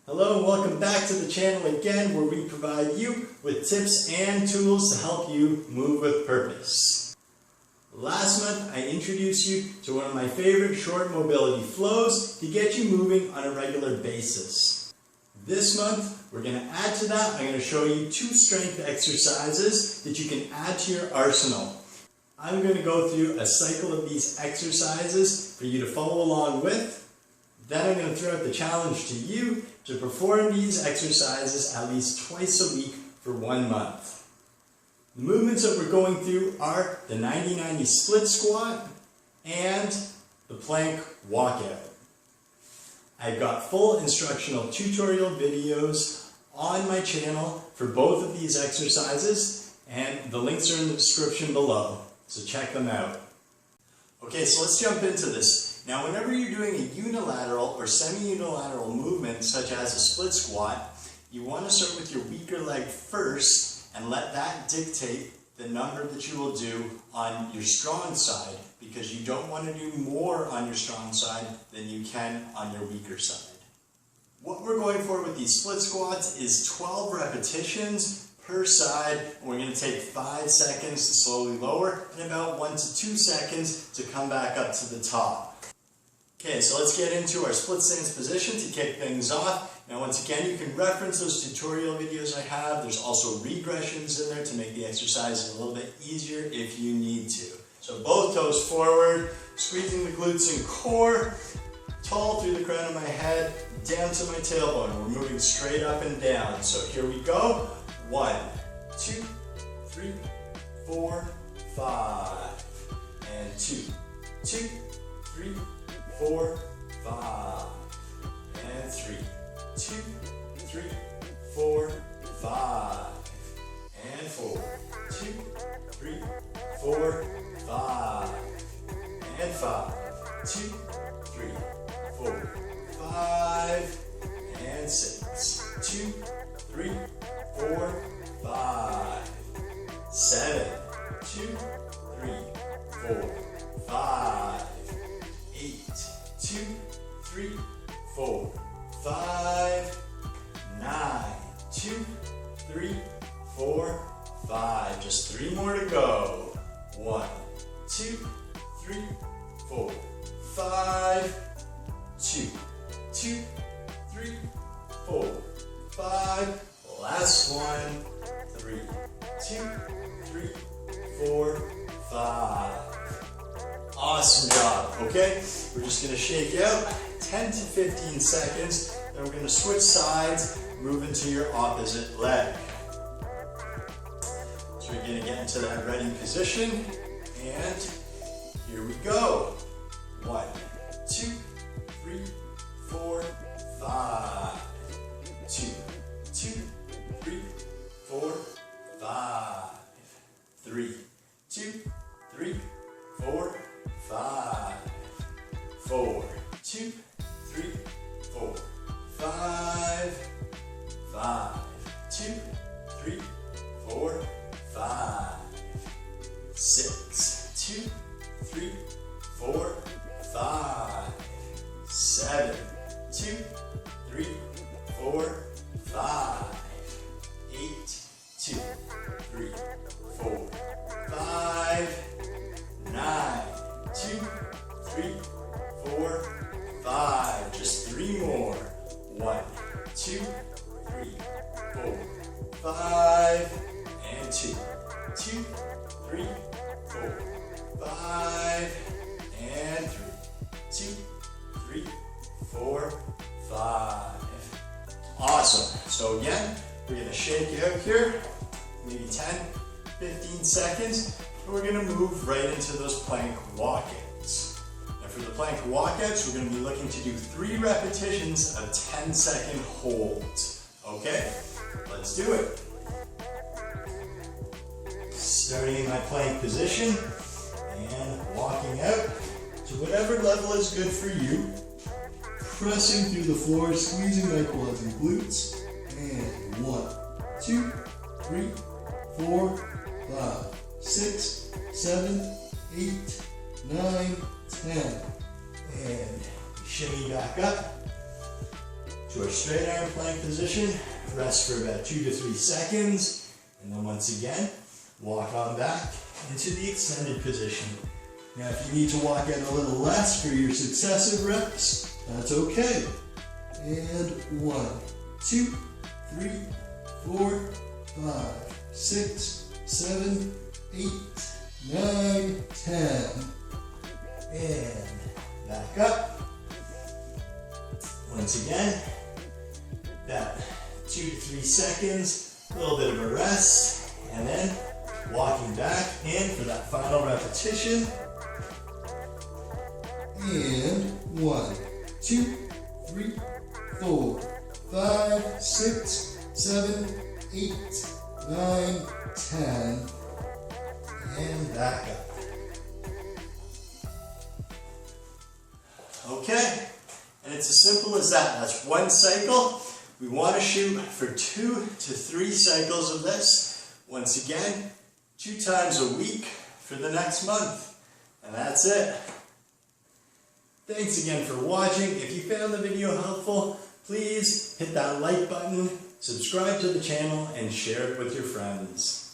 Hello and welcome back to the channel again, where we provide you with tips and tools to help you move with purpose. Last month I introduced you to one of my favorite short mobility flows to get you moving on a regular basis. This month we're going to add to that. I'm going to show you 2 strength exercises that you can add to your arsenal. I'm going to go through a cycle of these exercises for you to follow along with. Then I'm going to throw out the challenge to you to perform these exercises at least twice a week for 1 month. The movements that we're going through are the 90-90 split squat and the plank walkout. I've got full instructional tutorial videos on my channel for both of these exercises, and the links are in the description below, so check them out. Okay, so let's jump into this. Now, whenever you're doing a unilateral or semi-unilateral movement, such as a split squat, you want to start with your weaker leg first and let that dictate the number that you will do on your strong side, because you don't want to do more on your strong side than you can on your weaker side. What we're going for with these split squats is 12 repetitions per side, and we're going to take 5 seconds to slowly lower and about 1 to 2 seconds to come back up to the top. Okay, so let's get into our split stance position to kick things off. Now, once again, you can reference those tutorial videos I have. There's also regressions in there to make the exercise a little bit easier if you need to. So both toes forward, squeezing the glutes and core, tall through the crown of my head, down to my tailbone. We're moving straight up and down. So here we go. 1, 2, 3, 4, 5. And 2, 2, 3, 4, 5. And 3, 2, 3, 4, 5. And 4, 2, 3, 4, 5. And 5, 2, 3, 4, 5. And 6, 2, 3, 4, 5. 7, 2, 3, 4, 5. 8, 2, 3, 4, 5. 9, 2, 3, 4, 5. Just 3 more to go. 1, 2, 3, 4, 5. 2, 2, 3, 4, 5. Last one. 3, 2, 3, 4, 5. Awesome job, okay? We're just going to shake out 10 to 15 seconds, then we're going to switch sides, move into your opposite leg. So we're going to get into that ready position, and here we go. 1, 2, 3, 4, 5. 2, 2, 3, 4, 5. 3, 2, 3, 4, 5. 4, 2, 3, 4, 5. 5, 2, 3, 4, 5. 6, 2, 3, 4, 5. 7, 2, 3, 4, 5. 8, 2, 3, 4, 5. 9, 2, 3, 4, 5. Just 3 more. 1, 2, 3, 4, 5. And 2, 2, 3, 4, 5. And 3, 2, 3, 4, 5. Awesome. So again, we're going to shake it out here, maybe 10, 15 seconds. We're going to move right into those plank walkouts. Now for the plank walkouts, we're going to be looking to do 3 repetitions of 10-second holds. Okay, let's do it. Starting in my plank position and walking out to whatever level is good for you. Pressing through the floor, squeezing my quads and glutes. And 1, 2, 3, 4, 5. 6, 7, 8, 9, 10. And shimmy back up. to our straight arm plank position. Rest for about 2 to 3 seconds. And then once again, walk on back into the extended position. Now if you need to walk in a little less for your successive reps, that's okay. And 1, 2, 3, 4, 5, 6, 7, 8, 9, 10. And back up. Once again, that 2 to 3 seconds, a little bit of a rest, and then walking back in for that final repetition. And 1, 2, 3, 4, 5, 6, 7, 8, 9, 10. And back up. Okay, and it's as simple as that. That's one cycle. We want to shoot for 2 to 3 cycles of this. Once again, 2 times a week for the next month. And that's it. Thanks again for watching. If you found the video helpful, please hit that like button, subscribe to the channel, and share it with your friends.